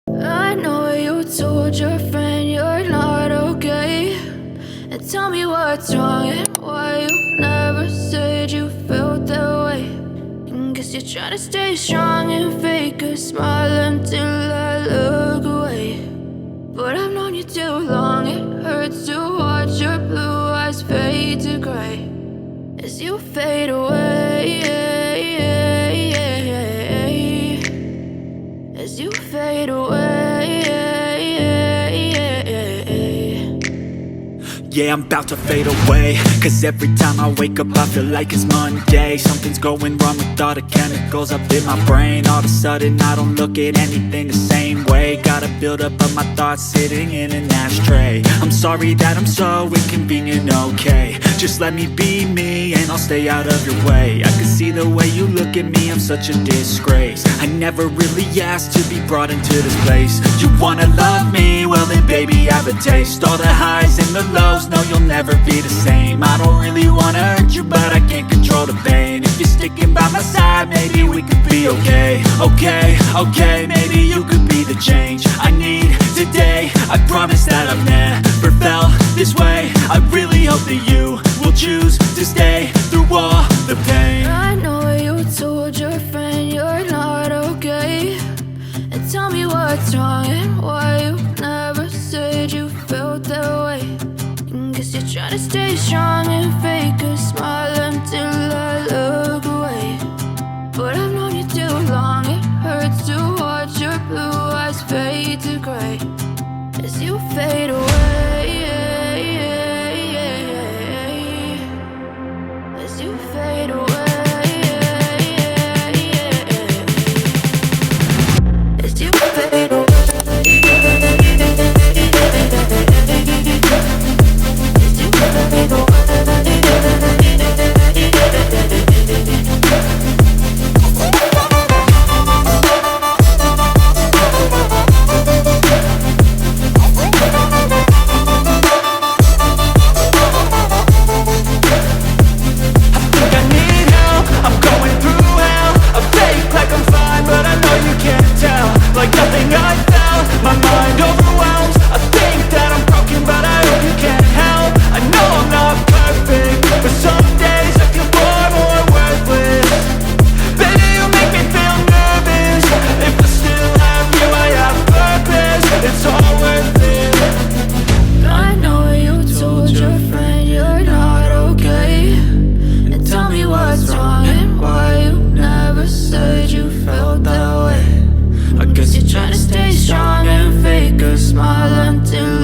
I know you told your friend you're not okay, and tell me what's wrong and why you never said you felt that way. And guess you're trying to stay strong and fake a smile until I look away. But I've known you too long, it hurts to watch your blue eyes fade to gray as you fade away, as you fade away. Yeah, I'm about to fade away, cause every time I wake up I feel like it's Monday. Something's going wrong with all the chemicals up in my brain. All of a sudden I don't look at anything the same way. Got a buildup of my thoughts sitting in an ashtray. I'm sorry that I'm so inconvenient, okay. Just let me be me and I'll stay out of your way. I can see the way you look at me, I'm such a disgrace. I never really asked to be brought into this place. You wanna love me? Well then baby I have a taste. All the highs and the lows, no you'll never be the same. I don't really wanna hurt you but I can't control the pain. If you're sticking by my side maybe we could be okay. Okay, maybe you could be the change I need today. I promise that I've never felt this way. I really hope that you will choose to stay through all the pain. I know you told your friend you're not okay, and tell me what's wrong and why you never said you felt that way. And guess you're trying to stay strong and fake a smile until I look away. But I've known you too long, it hurts to watch your blue eyes fade to gray as you fade away, as you fade away, as you fade away. You're trying to stay strong and fake a smile until